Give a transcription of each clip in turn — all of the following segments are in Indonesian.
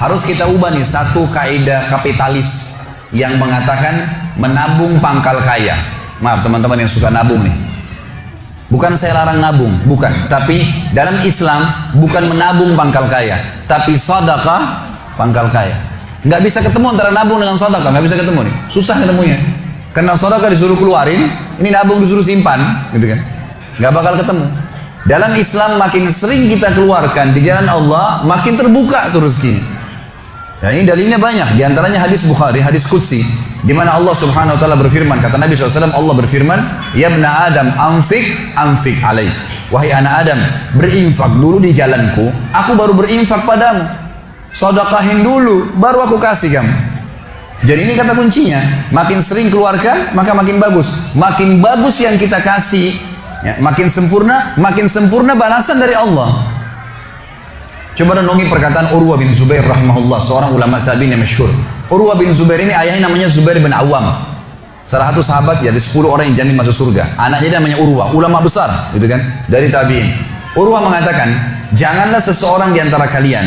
Harus kita ubah nih satu kaidah kapitalis yang mengatakan menabung pangkal kaya. Maaf teman-teman yang suka nabung nih. Bukan saya larang nabung, bukan. Tapi dalam Islam bukan menabung pangkal kaya, tapi sedekah pangkal kaya. Nggak bisa ketemu antara nabung dengan sedekah, nggak bisa ketemu nih. Susah ketemunya. Karena sedekah disuruh keluarin, ini nabung disuruh simpan, gitu kan? Nggak bakal ketemu. Dalam Islam makin sering kita keluarkan di jalan Allah, makin terbuka tuh rezekinya. Dan ini dalilnya banyak, diantaranya hadis Bukhari, hadis Qudsi, di mana Allah Subhanahu Wa Taala berfirman, kata Nabi SAW, Allah berfirman, Ya ibna Adam, anfik alaih. Wahai anak Adam, berinfak dulu di jalanku, aku baru berinfak padamu. Sedekahin dulu, baru aku kasih kamu. Jadi ini kata kuncinya, makin sering keluarkan, maka makin bagus. Makin bagus yang kita kasih, ya, makin sempurna balasan dari Allah. Coba renungi perkataan Urwah bin Zubair rahimahullah, seorang ulama tabi'in yang masyhur. Urwah bin Zubair ini ayahnya namanya Zubair bin Awam. Salah satu sahabat dari 10 orang yang jamin masuk surga. Anaknya namanya Urwah, ulama besar, gitu kan, dari tabi'in. Urwah mengatakan, janganlah seseorang di antara kalian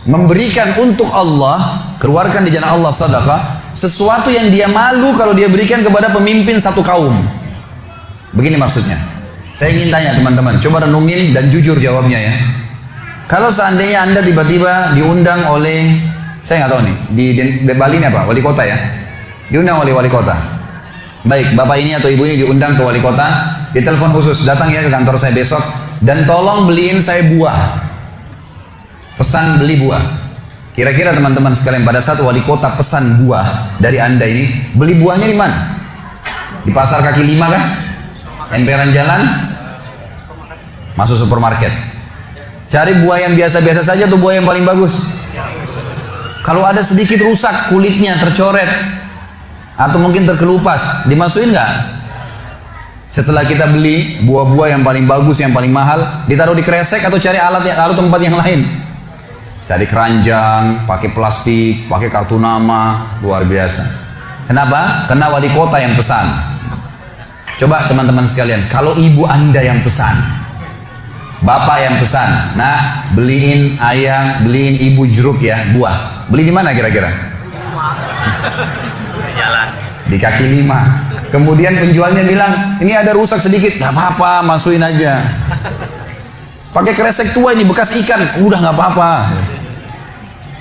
memberikan untuk Allah, keluarkan di jalan Allah sedekah, sesuatu yang dia malu kalau dia berikan kepada pemimpin satu kaum. Begini maksudnya. Saya ingin tanya teman-teman, coba renungin dan jujur jawabnya ya. Kalau seandainya Anda tiba-tiba diundang oleh, saya nggak tahu nih, di Bali ini apa? Wali kota ya? Diundang oleh wali kota. Baik, bapak ini atau ibu ini diundang ke wali kota, ditelepon khusus, datang ya ke kantor saya besok, dan tolong beliin saya buah. Pesan beli buah. Kira-kira teman-teman sekalian, pada saat wali kota pesan buah dari Anda ini, beli buahnya di mana? Di pasar kaki 5 kah? Emperan jalan? Masuk supermarket. Cari buah yang biasa-biasa saja atau buah yang paling bagus? Kalau ada sedikit rusak, kulitnya tercoret atau mungkin terkelupas, dimasukin nggak? Setelah kita beli buah-buah yang paling bagus, yang paling mahal, ditaruh di kresek atau cari alat tempat yang lain? Cari keranjang, pakai plastik, pakai kartu nama, luar biasa. Kenapa? Karena wali kota yang pesan. Coba teman-teman sekalian, kalau ibu Anda yang pesan, bapak yang pesan, nah beliin ayah, beliin ibu jeruk ya, buah. Beli di mana kira-kira? Di kaki 5. Kemudian penjualnya bilang, ini ada rusak sedikit, nggak apa-apa, masukin aja. Pakai kresek tua ini bekas ikan, udah nggak apa-apa.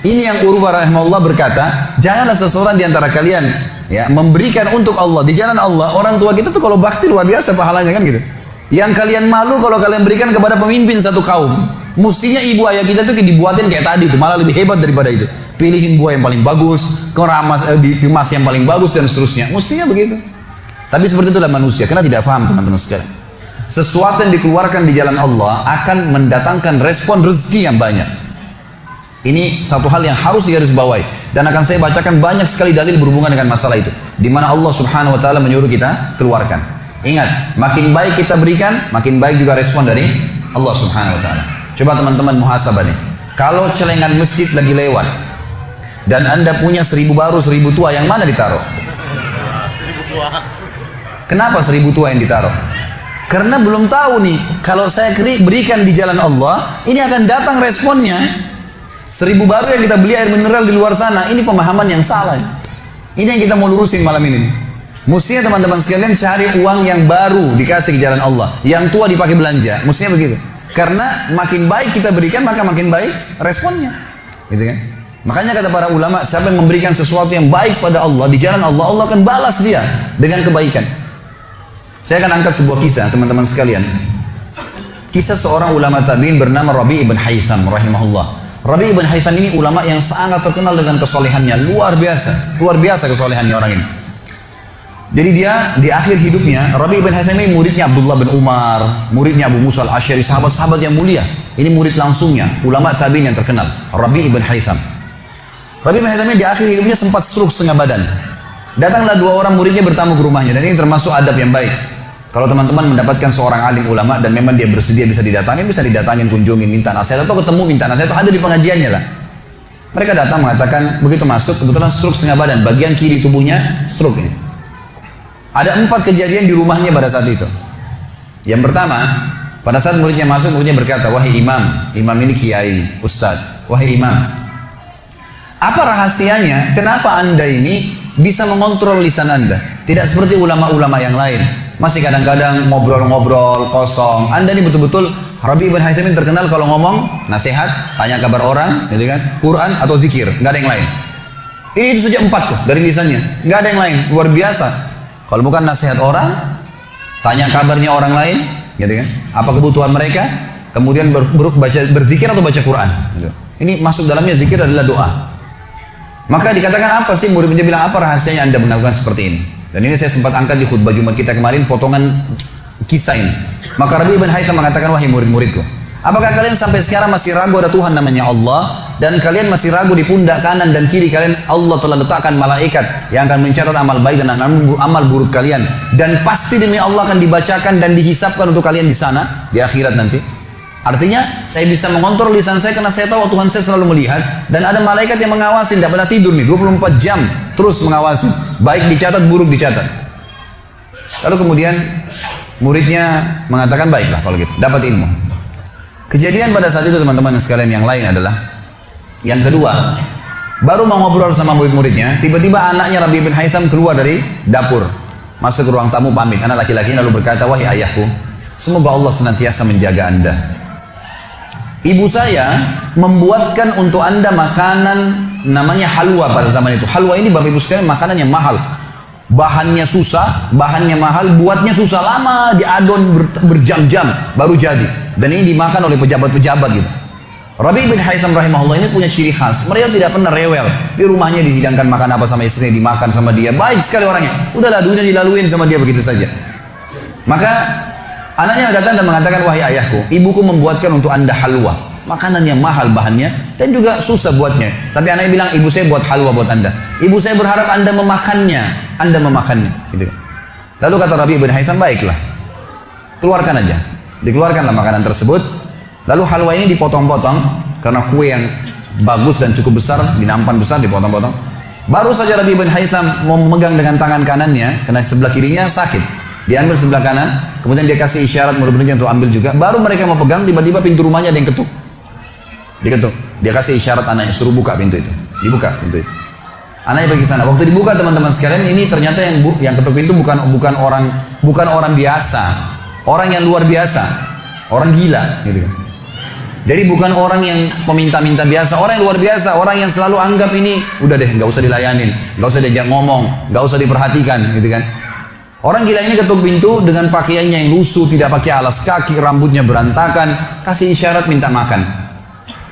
Ini yang Urwah rahimahullah berkata, janganlah seseorang di antara kalian ya memberikan untuk Allah di jalan Allah. Orang tua kita tuh kalau bakti luar biasa pahalanya kan gitu. Yang kalian malu kalau kalian berikan kepada pemimpin satu kaum. Mestinya ibu ayah kita tuh dibuatin kayak tadi tuh, malah lebih hebat daripada itu. Pilihin buah yang paling bagus, keramas dikemas yang paling bagus dan seterusnya. Mestinya begitu. Tapi seperti itulah manusia, karena tidak paham teman-teman sekalian. Sesuatu yang dikeluarkan di jalan Allah akan mendatangkan respon rezeki yang banyak. Ini satu hal yang harus digarisbawahi, dan akan saya bacakan banyak sekali dalil berhubungan dengan masalah itu, di mana Allah Subhanahu Wa Taala menyuruh kita keluarkan. Ingat, makin baik kita berikan, makin baik juga respon dari Allah Subhanahu Wa Taala. Coba teman-teman muhasabah nih. Kalau celengan masjid lagi lewat dan Anda punya 1000 baru 1000 tua, yang mana ditaruh? 1000 tua. Kenapa 1000 tua yang ditaruh? Karena belum tahu nih, kalau saya berikan di jalan Allah, ini akan datang responnya. 1000 baru yang kita beli air mineral di luar sana, ini pemahaman yang salah. Ini yang kita mau lurusin malam ini. Mestinya teman-teman sekalian cari uang yang baru dikasih ke jalan Allah, yang tua dipakai belanja. Mestinya begitu. Karena makin baik kita berikan, maka makin baik responnya. Gitu kan? Makanya kata para ulama, siapa yang memberikan sesuatu yang baik pada Allah di jalan Allah, Allah akan balas dia dengan kebaikan. Saya akan angkat sebuah kisah teman-teman sekalian. Kisah seorang ulama tabi'in bernama Rabi' ibn Haytham rahimahullah. Rabi' ibn Haytham ini ulama yang sangat terkenal dengan kesolehannya, luar biasa kesolehannya orang ini. Jadi dia di akhir hidupnya, Rabi' ibn Haytham ini muridnya Abdullah bin Umar, muridnya Abu Musa al-Asy'ari, sahabat-sahabat yang mulia. Ini murid langsungnya, ulama tabi'in yang terkenal, Rabi' ibn Haytham. Rabi' ibn Haytham ini di akhir hidupnya sempat stroke setengah badan. Datanglah 2 orang muridnya bertamu ke rumahnya, dan ini termasuk adab yang baik. Kalau teman-teman mendapatkan seorang alim ulama dan memang dia bersedia bisa didatangin, kunjungin, minta nasihat, atau ketemu minta nasihat, atau ada di pengajiannya lah. Mereka datang mengatakan, begitu masuk, kebetulan stroke setengah badan, bagian kiri tubuhnya stroke ini. Ada 4 kejadian di rumahnya pada saat itu. Yang pertama, pada saat muridnya masuk, muridnya berkata, wahai imam, imam ini kiai, ustadz, wahai imam, Apa rahasianya? Kenapa Anda ini bisa mengontrol lisan Anda? Tidak seperti ulama-ulama yang lain. Masih kadang-kadang ngobrol-ngobrol kosong. Anda ini betul-betul, Rabi ibn Haytham ini terkenal kalau ngomong nasihat, tanya kabar orang, gitu kan, Quran atau zikir, nggak ada yang lain. Ini itu saja 4 tuh dari lisannya, nggak ada yang lain, luar biasa. Kalau bukan nasihat orang, tanya kabarnya orang lain, gitu kan, apa kebutuhan mereka, kemudian berzikir atau baca Quran. Gitu. Ini masuk dalamnya zikir adalah doa. Maka dikatakan apa sih, murid-muridnya bilang apa rahasianya Anda melakukan seperti ini? Dan ini saya sempat angkat di khutbah Jumat kita kemarin, potongan kisah ini. Maka Rabi ibn Haytham mengatakan, wahai murid-muridku, apakah kalian sampai sekarang masih ragu ada Tuhan namanya Allah, dan kalian masih ragu di pundak kanan dan kiri kalian Allah telah letakkan malaikat yang akan mencatat amal baik dan amal buruk kalian, dan pasti demi Allah akan dibacakan dan dihisapkan untuk kalian di sana di akhirat nanti? Artinya saya bisa mengontrol lisan saya karena saya tahu Tuhan saya selalu melihat, dan ada malaikat yang mengawasi, tidak pernah tidur nih, 24 jam terus mengawasi, baik dicatat buruk dicatat. Lalu kemudian muridnya mengatakan, baiklah kalau gitu, dapat ilmu. Kejadian pada saat itu teman-teman sekalian yang lain adalah, yang kedua, baru mau ngobrol sama murid-muridnya, tiba-tiba anaknya Rabi bin Haytham keluar dari dapur, masuk ke ruang tamu pamit, anak laki-laki, lalu berkata, wahai ayahku, semoga Allah senantiasa menjaga Anda. Ibu saya membuatkan untuk Anda makanan namanya halwa pada zaman itu. Halwa ini Bapak Ibu sekalian makanan yang mahal. Bahannya susah, bahannya mahal, buatnya susah, lama diadon berjam-jam baru jadi. Dan ini dimakan oleh pejabat-pejabat gitu. Rabi bin Haytham rahimahullah ini punya ciri khas. Mereka tidak pernah rewel. Di rumahnya dihidangkan makan apa sama istrinya, dimakan sama dia. Baik sekali orangnya. Udahlah, dunia dilaluin sama dia begitu saja. Maka anaknya datang dan mengatakan, wahai ayahku, ibuku membuatkan untuk Anda halwa, makanan yang mahal bahannya dan juga susah buatnya. Tapi anaknya bilang, ibu saya buat halwa buat Anda. Ibu saya berharap Anda memakannya. Anda memakannya. Gitu. Lalu kata Rabi bin Haytham, baiklah, keluarkan aja. Dikeluarkanlah makanan tersebut. Lalu halwa ini dipotong-potong karena kue yang bagus dan cukup besar, dinampan besar, dipotong-potong. Baru saja Rabi bin Haytham mau memegang dengan tangan kanannya, karena sebelah kirinya sakit. Diambil sebelah kanan, kemudian dia kasih isyarat murid-muridnya untuk ambil juga. Baru mereka mau pegang, tiba-tiba pintu rumahnya ada yang ketuk. Diketuk. Dia kasih isyarat anaknya, suruh buka pintu itu. Dibuka pintu itu. Anaknya pergi sana. Waktu dibuka teman-teman sekalian, ini ternyata yang ketuk pintu bukan orang biasa, orang yang luar biasa, orang gila, gitu kan. Jadi bukan orang yang peminta-minta biasa, orang yang luar biasa, orang yang selalu anggap ini udah deh, nggak usah dilayanin, nggak usah diajak ngomong, nggak usah diperhatikan, gitu kan. Orang gila ini ketuk pintu dengan pakaiannya yang lusuh, tidak pakai alas kaki, rambutnya berantakan, kasih isyarat minta makan.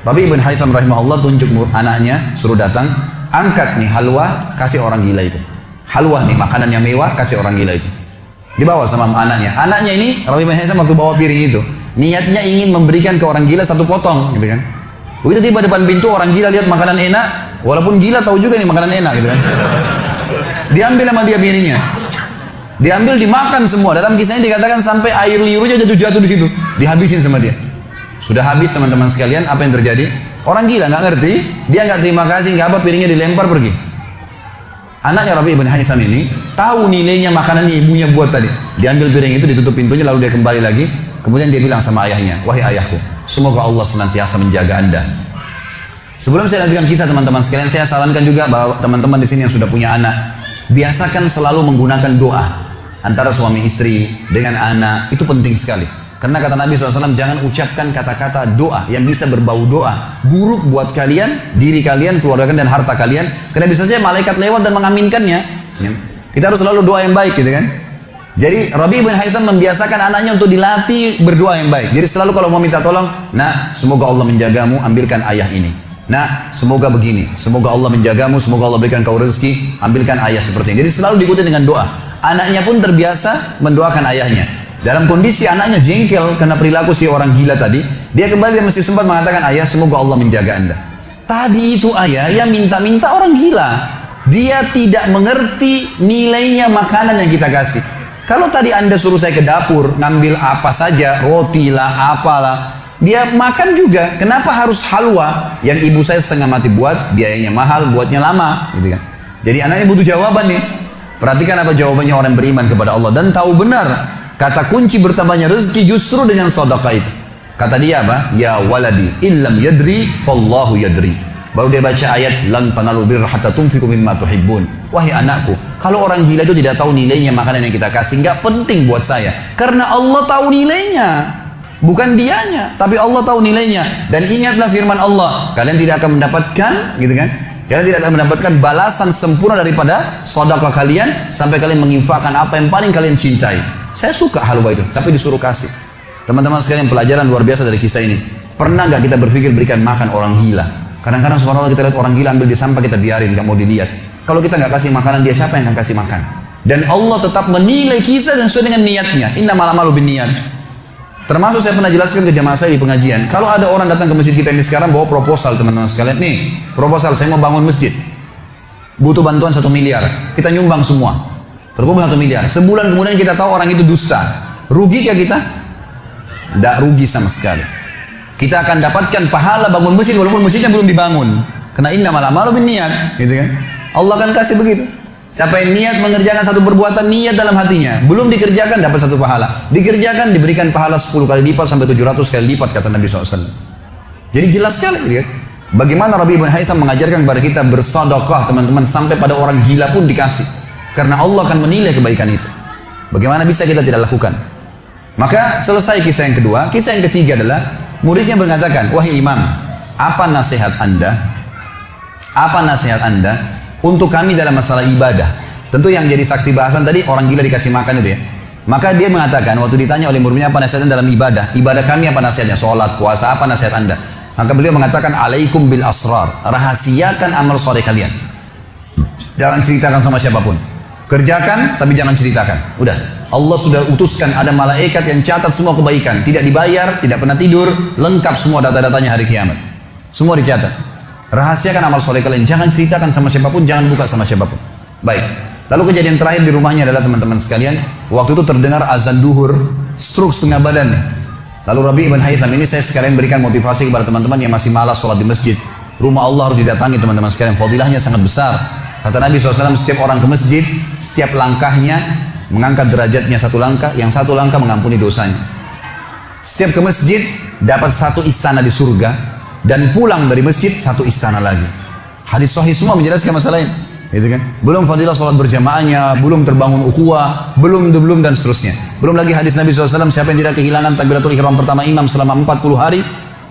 Rabi ibn Haytham rahimahullah tunjuk anaknya, suruh datang, angkat nih halwa, kasih orang gila itu. Halwa nih, makanan yang mewah, kasih orang gila itu. Dibawa sama anaknya. Anaknya ini, Rabi ibn Haytham waktu bawa piring itu, niatnya ingin memberikan ke orang gila 1 potong, gitu kan. Begitu tiba depan pintu, orang gila lihat makanan enak, walaupun gila tahu juga nih makanan enak, gitu kan. Diambil sama dia piringnya. Diambil, dimakan semua. Dalam kisahnya dikatakan sampai air liurnya jatuh-jatuh di situ, dihabisin sama dia. Sudah habis teman-teman sekalian, apa yang terjadi? Orang gila nggak ngerti, dia nggak terima kasih, nggak apa, piringnya dilempar pergi. Anaknya Rabi ibn Haytham ini tahu nilainya makanan yang ibunya buat tadi. Diambil piring itu, ditutup pintunya, lalu dia kembali lagi. Kemudian dia bilang sama ayahnya, wahai ayahku, semoga Allah senantiasa menjaga Anda. Sebelum saya lanjutkan kisah teman-teman sekalian, saya sarankan juga bahwa teman-teman di sini yang sudah punya anak, biasakan selalu menggunakan doa antara suami istri dengan anak. Itu penting sekali. Karena kata Nabi SAW, jangan ucapkan kata-kata doa yang bisa berbau doa buruk buat kalian, diri kalian, keluarga kalian, dan harta kalian. Karena bisa saja malaikat lewat dan mengaminkannya. Kita harus selalu doa yang baik, gitu kan. Jadi Rabi bin Haytham membiasakan anaknya untuk dilatih berdoa yang baik. Jadi selalu kalau mau minta tolong, nah semoga Allah menjagamu, ambilkan ayah ini. Nah semoga begini, semoga Allah menjagamu, semoga Allah berikan kau rezeki, ambilkan ayah seperti ini. Jadi selalu diikuti dengan doa. Anaknya pun terbiasa mendoakan ayahnya. Dalam kondisi anaknya jengkel karena perilaku si orang gila tadi, dia kembali dan masih sempat mengatakan, ayah semoga Allah menjaga Anda. Tadi itu ayah yang minta-minta orang gila. Dia tidak mengerti nilainya makanan yang kita kasih. Kalau tadi Anda suruh saya ke dapur, ngambil apa saja, roti lah, apalah, dia makan juga. Kenapa harus halwa yang ibu saya setengah mati buat, biayanya mahal, buatnya lama, gitu kan. Jadi anaknya butuh jawaban nih. Perhatikan apa jawabannya orang beriman kepada Allah dan tahu benar kata kunci bertambahnya rezeki justru dengan sedekah itu. Kata dia apa? Ya waladi illam yadri fallahu yadri. Baru dia baca ayat lan tanalu birra hatta tunfiqu mimma tuhibbun. Wahai anakku, kalau orang gila itu tidak tahu nilainya makanan yang kita kasih, nggak penting buat saya. Karena Allah tahu nilainya. Bukan dianya, tapi Allah tahu nilainya. Dan ingatlah firman Allah, kalian tidak akan mendapatkan, gitu kan? Kalian tidak akan mendapatkan balasan sempurna daripada sedekah kalian sampai kalian menginfakkan apa yang paling kalian cintai. Saya suka halwa itu, tapi disuruh kasih. Teman-teman sekalian, pelajaran luar biasa dari kisah ini. Pernah nggak kita berpikir berikan makan orang gila? Kadang-kadang subhanallah kita lihat orang gila ambil di sampah, kita biarin, nggak mau dilihat. Kalau kita nggak kasih makanan dia, siapa yang akan kasih makan? Dan Allah tetap menilai kita dan sesuai dengan niatnya. Innamal a'malu binniyat. Termasuk saya pernah jelaskan ke jamaah saya di pengajian. Kalau ada orang datang ke masjid kita ini sekarang bawa proposal, teman-teman sekalian, nih proposal saya mau bangun masjid, butuh bantuan 1 miliar, kita nyumbang semua, terkumpul 1 miliar. Sebulan kemudian kita tahu orang itu dusta, rugi kah kita? Tidak rugi sama sekali. Kita akan dapatkan pahala bangun masjid walaupun masjidnya belum dibangun. Karena innamal a'malu binniyat, gitu kan? Allah akan kasih begitu. Siapa yang niat mengerjakan satu perbuatan, niat dalam hatinya, belum dikerjakan dapat 1 pahala. Dikerjakan diberikan pahala 10 kali lipat sampai 700 kali lipat kata Nabi SAW. Jadi jelas sekali, gitu kan? Bagaimana Rabi ibn Haytham mengajarkan kepada kita bersedekah, teman-teman, sampai pada orang gila pun dikasih. Karena Allah akan menilai kebaikan itu. Bagaimana bisa kita tidak lakukan? Maka selesai kisah yang kedua. Kisah yang ketiga adalah muridnya mengatakan, wahai imam, apa nasihat anda? Apa nasihat anda untuk kami dalam masalah ibadah? Tentu yang jadi saksi bahasan tadi orang gila dikasih makan itu ya. Maka dia mengatakan waktu ditanya oleh muridnya apa nasihatnya dalam ibadah? Ibadah kami apa nasihatnya? Sholat, puasa, apa nasihat anda? Maka beliau mengatakan, alaikum bil asrar. Rahasiakan amal soleh kalian. Jangan ceritakan sama siapapun. Kerjakan tapi jangan ceritakan. Udah. Allah sudah utuskan ada malaikat yang catat semua kebaikan. Tidak dibayar, tidak pernah tidur, lengkap semua data-datanya hari kiamat. Semua dicatat. Rahasiakan amal soleh kalian. Jangan ceritakan sama siapapun, jangan buka sama siapapun. Baik. Lalu kejadian terakhir di rumahnya adalah teman-teman sekalian, waktu itu terdengar azan duhur, stroke setengah badan. Lalu Rabi ibn Haytham ini saya sekalian berikan motivasi kepada teman-teman yang masih malas sholat di masjid. Rumah Allah harus didatangi teman-teman sekalian. Fadilahnya sangat besar. Kata Nabi SAW, setiap orang ke masjid, setiap langkahnya mengangkat derajatnya 1 langkah, yang 1 langkah mengampuni dosanya. Setiap ke masjid dapat 1 istana di surga, dan pulang dari masjid 1 istana lagi. Hadis sahih semua menjelaskan masalah ini, gitu kan? Belum fadilah sholat berjamaahnya, belum terbangun ukhuwah, belum dan seterusnya. Belum lagi hadis Nabi SAW, siapa yang tidak kehilangan takbiratul ihram pertama imam selama 40 hari,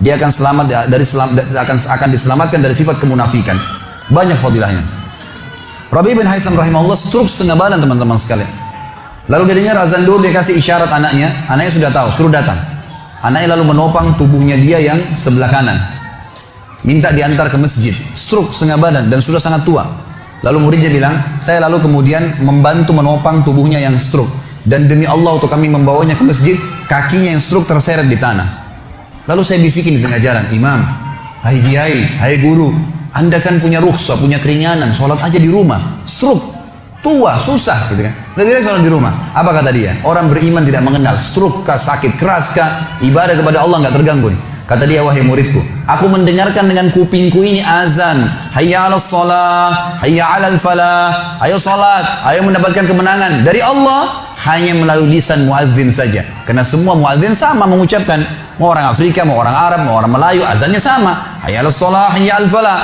dia akan akan diselamatkan dari sifat kemunafikan. Banyak fadilahnya. Rabi bin Haytham rahimahullah stroke setengah badan teman-teman sekalian. Lalu dia dengar azan duhur, dia kasih isyarat anaknya sudah tahu, suruh datang. Anaknya lalu menopang tubuhnya dia yang sebelah kanan, minta diantar ke masjid. Stroke setengah badan dan sudah sangat tua. Lalu muridnya bilang, saya lalu kemudian membantu menopang tubuhnya yang stroke, dan demi Allah untuk kami membawanya ke masjid, kakinya yang stroke terseret di tanah. Lalu saya bisikin di tengah jalan, imam, hai kiai, hai guru, anda kan punya rukhsah, punya keringanan, sholat aja di rumah. Stroke, tua, susah, gitu kan? Lebih baik sholat di rumah. Apa kata dia? Orang beriman tidak mengenal stroke kah, sakit keras kah, ibadah kepada Allah nggak terganggu nih. Kata dia, wahai muridku, aku mendengarkan dengan kupingku ini azan, hayya 'alas shalah, hayya 'alal falah, ayo salat, ayo mendapatkan kemenangan dari Allah, hanya melalui lisan muadzin saja. Karena semua muadzin sama mengucapkan, mau orang Afrika, mau orang Arab, mau orang Melayu, azannya sama, hayya 'alas shalah, hayya 'alal falah.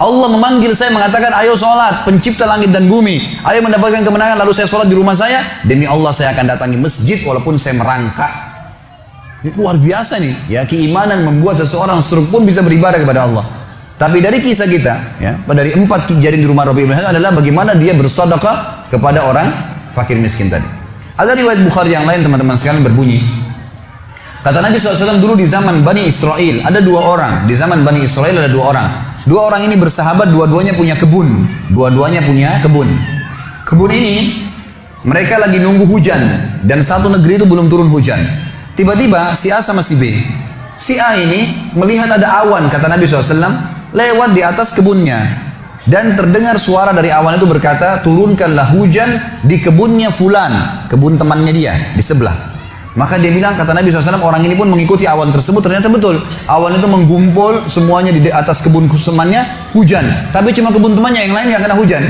Allah memanggil saya mengatakan, ayo salat, pencipta langit dan bumi, ayo mendapatkan kemenangan. Lalu saya salat di rumah saya, demi Allah saya akan datangi masjid walaupun saya merangkak. Ini luar biasa nih, ya, keimanan membuat seseorang stroke pun bisa beribadah kepada Allah. Tapi dari kisah kita, ya, dari 4 kejadian di rumah Rabi bin Haytham adalah bagaimana dia bersedekah kepada orang fakir miskin tadi. Ada riwayat Bukhari yang lain teman-teman sekalian berbunyi, kata Nabi SAW dulu di zaman Bani Israel ada 2 orang. Di zaman Bani Israel ada 2 orang. 2 orang ini bersahabat, dua-duanya punya kebun. Dua-duanya punya kebun. Kebun ini mereka lagi nunggu hujan, dan satu negeri itu belum turun hujan. Tiba-tiba si A sama si B. Si A ini melihat ada awan, kata Nabi SAW, lewat di atas kebunnya. Dan terdengar suara dari awan itu berkata, turunkanlah hujan di kebunnya fulan, kebun temannya dia di sebelah. Maka dia bilang, kata Nabi SAW, orang ini pun mengikuti awan tersebut. Ternyata betul, awan itu menggumpul semuanya di atas kebun temannya, hujan. Tapi cuma kebun temannya, yang lain gak kena hujan.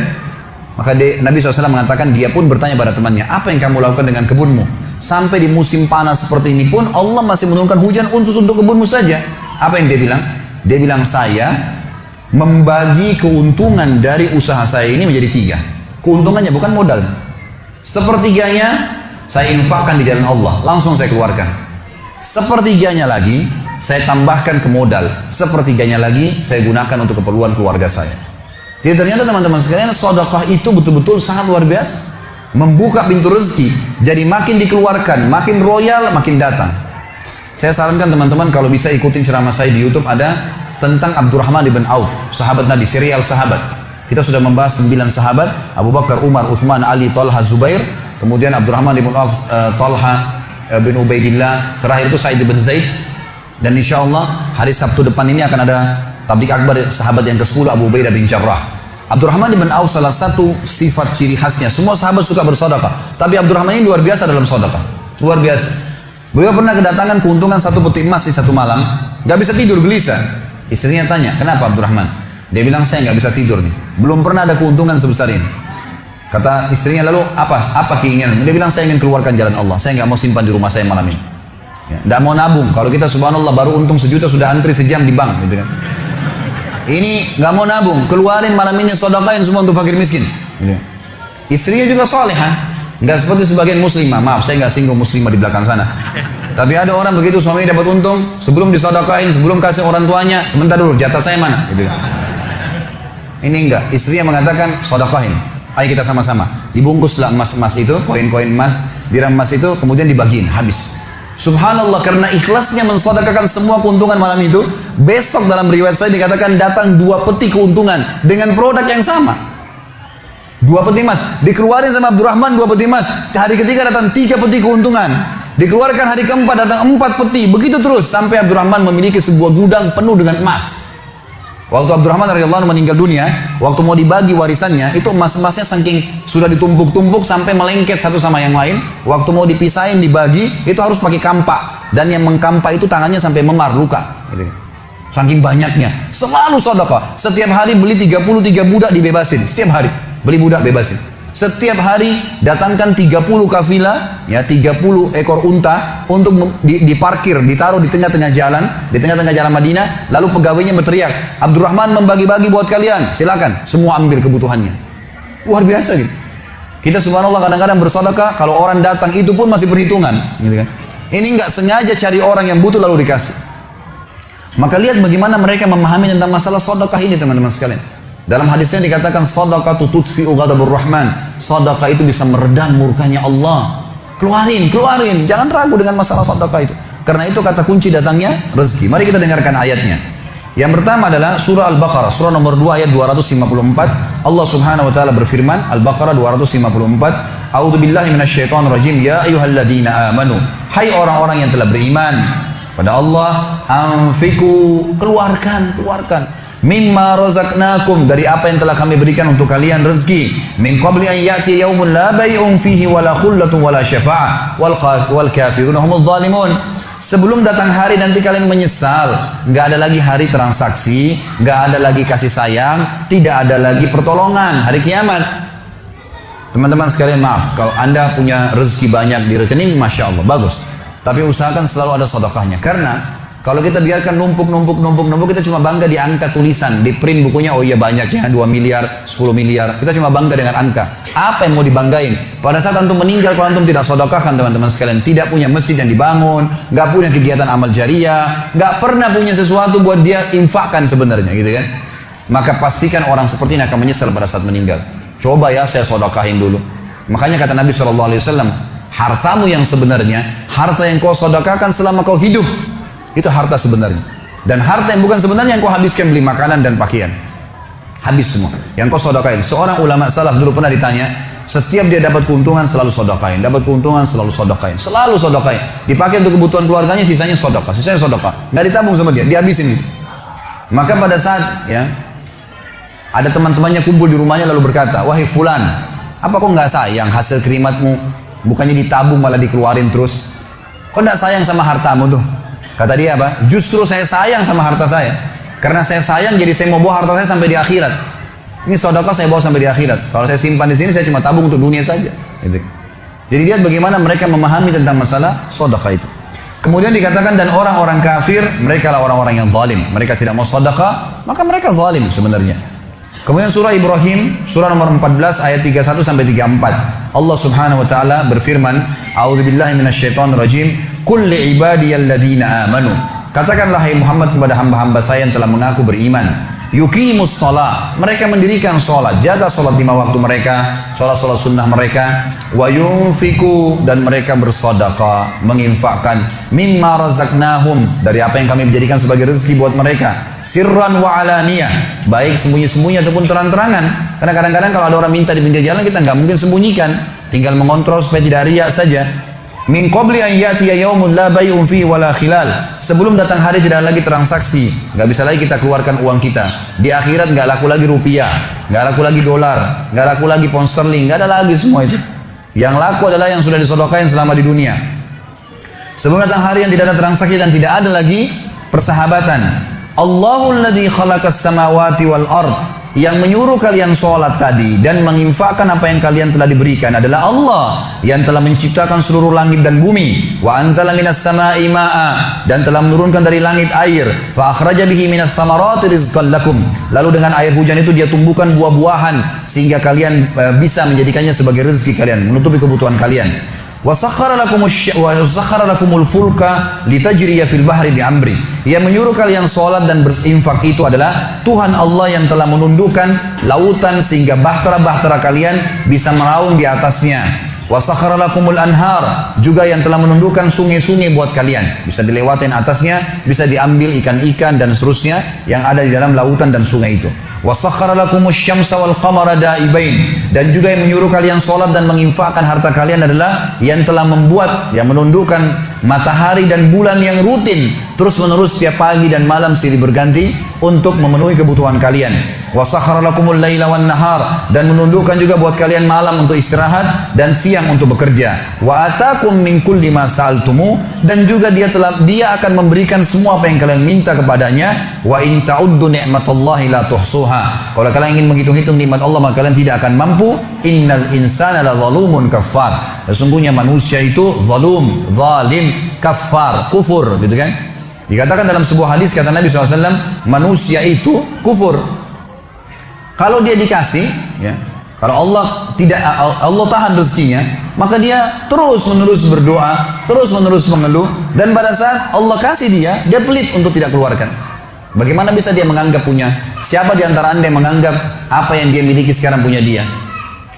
Maka Nabi SAW mengatakan, dia pun bertanya pada temannya, apa yang kamu lakukan dengan kebunmu? Sampai di musim panas seperti ini pun Allah masih menurunkan hujan untuk kebunmu saja. Apa yang dia bilang? Dia bilang, saya membagi keuntungan dari usaha saya ini menjadi 3. Keuntungannya bukan modal. Sepertiganya saya infakkan di jalan Allah, langsung saya keluarkan. Sepertiganya lagi saya tambahkan ke modal. Sepertiganya lagi saya gunakan untuk keperluan keluarga saya. Jadi ternyata teman-teman sekalian, sedekah itu betul-betul sangat luar biasa. Membuka pintu rezeki. Jadi makin dikeluarkan, makin royal, makin datang. Saya sarankan teman-teman kalau bisa ikutin ceramah saya di YouTube, ada tentang Abdurrahman ibn Auf, sahabat Nabi, serial sahabat. Kita sudah membahas 9 sahabat, Abu Bakar, Umar, Uthman, Ali, Talha, Zubair. Kemudian Abdurrahman ibn Auf, Talha bin Ubaidillah, terakhir itu Sa'id bin Zaid. Dan insya Allah hari Sabtu depan ini akan ada tablik akbar sahabat yang ke-10, Abu Ubaidah bin Jarrah. Abdurrahman ibn Auf salah satu sifat ciri khasnya, semua sahabat suka bersedekah, tapi Abdurrahman ini luar biasa dalam sedekah, luar biasa. Beliau pernah kedatangan keuntungan 1 peti emas di satu malam, gak bisa tidur, gelisah. Istrinya tanya, kenapa Abdurrahman? Dia bilang, saya gak bisa tidur nih, belum pernah ada keuntungan sebesar ini. Kata istrinya, lalu apa keinginan? Dia bilang, saya ingin keluarkan jalan Allah, saya nggak mau simpan di rumah saya malam ini. Nggak mau nabung. Kalau kita subhanallah baru untung 1 juta sudah antri sejam di bank, gitu kan. Ini nggak mau nabung, keluarin malam ini, sedekahin semua untuk fakir miskin. Gitu. Istrinya juga salehah, nggak seperti sebagian muslimah. Maaf, saya nggak singgung muslimah di belakang sana. Tapi ada orang begitu, suaminya dapat untung, sebelum disedekahin, sebelum kasih orang tuanya, sebentar dulu, jatah saya mana? Gitu. Ini enggak, istrinya mengatakan sedekahin. Ayo kita sama-sama. Dibungkuslah emas-emas itu, koin-koin emas, dirham emas itu, kemudian dibagiin, habis. Subhanallah, karena ikhlasnya mensedekahkan semua keuntungan malam itu, besok dalam riwayat saya dikatakan datang 2 peti keuntungan dengan produk yang sama. 2 peti emas, dikeluarin sama Abdurrahman 2 peti emas. Hari ketiga datang 3 peti keuntungan. Dikeluarkan hari keempat datang 4 peti. Begitu terus sampai Abdurrahman memiliki sebuah gudang penuh dengan emas. Waktu Abdurrahman radhiyallahu anhu meninggal dunia, waktu mau dibagi warisannya, itu emas-emasnya saking sudah ditumpuk-tumpuk sampai melengket satu sama yang lain. Waktu mau dipisahin, dibagi, itu harus pakai kampak. Dan yang mengkampak itu tangannya sampai memar, luka. Gitu. Saking banyaknya. Selalu sedekah. Setiap hari beli 33 budak dibebasin. Setiap hari beli budak bebasin. Setiap hari datangkan 30 kafilah, ya 30 ekor unta untuk diparkir, ditaruh di tengah-tengah jalan, di tengah-tengah jalan Madinah, lalu pegawainya berteriak, Abdurrahman membagi-bagi buat kalian, silakan, semua ambil kebutuhannya. Luar biasa gitu. Kita subhanallah kadang-kadang bersedekah, kalau orang datang itu pun masih perhitungan, gitu kan. Ini enggak sengaja cari orang yang butuh lalu dikasih. Maka lihat bagaimana mereka memahami tentang masalah sedekah ini teman-teman sekalian. Dalam hadisnya dikatakan sedekah tutfi'u ghadabur rahman. Sedekah itu bisa meredam murkanya Allah. Keluarin, jangan ragu dengan masalah sedekah itu. Karena itu kata kunci datangnya rezeki. Mari kita dengarkan ayatnya. Yang pertama adalah surah Al-Baqarah, surah nomor 2 ayat 254. Allah Subhanahu wa taala berfirman, Al-Baqarah 254, A'udzubillahi minasyaitonirrajim, ya ayyuhalladzina amanu. Hai orang-orang yang telah beriman pada Allah, anfiku, keluarkan. Mimma razaqnakum, dari apa yang telah kami berikan untuk kalian rezeki. Min qabli an ya'ti yaumun la bay'un fihi wala khullatun wala syafa'ah wal kafirun humudz zalimun. Sebelum datang hari nanti kalian menyesal, nggak ada lagi hari transaksi, nggak ada lagi kasih sayang, tidak ada lagi pertolongan hari kiamat. Teman-teman sekalian, maaf kalau Anda punya rezeki banyak di rekening, masya Allah, bagus. Tapi usahakan selalu ada sedekahnya, karena kalau kita biarkan numpuk, kita cuma bangga di angka tulisan, di print bukunya, oh iya banyak ya, 2 miliar, 10 miliar. Kita cuma bangga dengan angka. Apa yang mau dibanggain? Pada saat antum meninggal, kalau antum tidak sedekahkan teman-teman sekalian, tidak punya masjid yang dibangun, nggak punya kegiatan amal jariah, nggak pernah punya sesuatu buat dia infakkan sebenarnya, gitu kan? Maka pastikan orang seperti ini akan menyesal pada saat meninggal. Coba ya saya sedekahin dulu. Makanya kata Nabi SAW, hartamu yang sebenarnya, harta yang kau sedekahkan selama kau hidup, itu harta sebenarnya. Dan harta yang bukan sebenarnya yang kau habiskan beli makanan dan pakaian, habis semua yang kau sedekahin. Seorang ulama salaf dulu pernah ditanya, setiap dia dapat keuntungan selalu sedekahin, selalu sedekahin, dipakai untuk kebutuhan keluarganya, sisanya sedekah, nggak ditabung sama dia, dihabisin. Maka pada saat ya ada teman-temannya kumpul di rumahnya lalu berkata, wahai fulan, apa kau nggak sayang hasil kerimatmu, bukannya ditabung malah dikeluarin terus, kau nggak sayang sama hartamu tuh? Kata dia apa? Justru saya sayang sama harta saya. Karena saya sayang, jadi saya mau bawa harta saya sampai di akhirat. Ini sedekah saya bawa sampai di akhirat. Kalau saya simpan di sini, saya cuma tabung untuk dunia saja. Gitu. Jadi lihat bagaimana mereka memahami tentang masalah sedekah itu. Kemudian dikatakan dan orang-orang kafir, mereka lah orang-orang yang zalim. Mereka tidak mau sedekah, maka mereka zalim sebenarnya. Kemudian surah Ibrahim, surah nomor 14 ayat 31 sampai 34. Allah Subhanahu wa taala berfirman, "A'udzubillahi minasyaitonir rajim. Qul li ibadiyalladzina amanu." Katakanlah hai Muhammad kepada hamba-hamba saya yang telah mengaku beriman. Yuqimus shalah, mereka mendirikan salat, jaga salat 5 waktu mereka, salat-salat sunnah mereka, wa yunfiku, dan mereka bersedekah, menginfakkan mimma razaqnahum, dari apa yang kami jadikan sebagai rezeki buat mereka, sirran wa alaniyah, baik sembunyi-sembunyi ataupun terang-terangan. Karena kadang-kadang kalau ada orang minta di pinggir jalan, kita nggak mungkin sembunyikan, tinggal mengontrol supaya tidak riya saja. Min qabli an ya'tiya yaumun la bay'un fihi wala khilal. Sebelum datang hari tidak ada lagi transaksi, nggak bisa lagi kita keluarkan uang kita. Di akhirat nggak laku lagi rupiah, nggak laku lagi dolar, nggak laku lagi pound sterling, nggak ada lagi semua itu. Yang laku adalah yang sudah disedekahkan selama di dunia. Sebelum datang hari yang tidak ada transaksi dan tidak ada lagi persahabatan. Allahul ladzi khalaqas samawati wal ard. Yang menyuruh kalian sholat tadi dan menginfakkan apa yang kalian telah diberikan adalah Allah yang telah menciptakan seluruh langit dan bumi. Wa anzala minas sama'i ma'a, dan telah menurunkan dari langit air. Fa akhraja bihi minas samarati rizqan lakum. Lalu dengan air hujan itu dia tumbuhkan buah-buahan sehingga kalian bisa menjadikannya sebagai rezeki kalian, menutupi kebutuhan kalian. Wa sakhkhara lakumul fulka litajriya fil bahri bi amri. Yang menyuruh kalian sholat dan berinfak itu adalah Tuhan Allah yang telah menundukkan lautan sehingga bahtera-bahtera kalian bisa meraung di atasnya. Wa sakhkhara lakumul anhar, juga yang telah menundukkan sungai-sungai buat kalian, bisa dilewatin atasnya, bisa diambil ikan-ikan dan seterusnya yang ada di dalam lautan dan sungai itu. Wa sakhkhara lakumus syamsa wal qamara da'ibain, dan juga yang menyuruh kalian sholat dan menginfakkan harta kalian adalah yang telah membuat, yang menundukkan matahari dan bulan yang rutin terus menerus setiap pagi dan malam silih berganti untuk memenuhi kebutuhan kalian. Wa sakhkhara lakumul laila wan nahar, dan menundukkan juga buat kalian malam untuk istirahat dan siang untuk bekerja. Wa atakum min kulli ma sa'altumu, dan juga dia akan memberikan semua apa yang kalian minta kepadanya. Wa in ta'uddu ni'matallahi la tuhsuha. Kalau kalian ingin menghitung-hitung nikmat Allah maka kalian tidak akan mampu. Innal insana la zalumun kafar. Sesungguhnya manusia itu zalum, zalim, kafar, kufur, gitu kan? Dikatakan dalam sebuah hadis kata Nabi SAW, manusia itu kufur. Kalau dia dikasih, ya, kalau Allah tahan rezekinya, maka dia terus menerus berdoa, terus menerus mengeluh, dan pada saat Allah kasih dia pelit untuk tidak keluarkan. Bagaimana bisa dia menganggap punya? Siapa di antara anda yang menganggap apa yang dia miliki sekarang punya dia?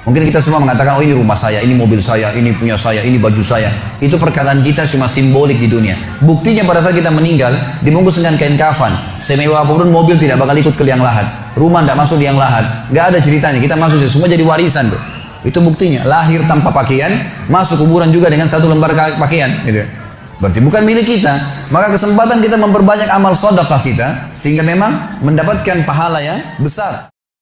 Mungkin kita semua mengatakan, oh ini rumah saya, ini mobil saya, ini punya saya, ini baju saya. Itu perkataan kita cuma simbolik di dunia. Buktinya pada saat kita meninggal, dibungkus dengan kain kafan. Semewah apapun mobil tidak bakal ikut ke liang lahat. Rumah tidak masuk liang lahat. Gak ada ceritanya, kita masuk semua jadi warisan. Bro. Itu buktinya, lahir tanpa pakaian, masuk kuburan juga dengan 1 lembar pakaian. Gitu. Berarti bukan milik kita. Maka kesempatan kita memperbanyak amal sedekah kita, sehingga memang mendapatkan pahala yang besar.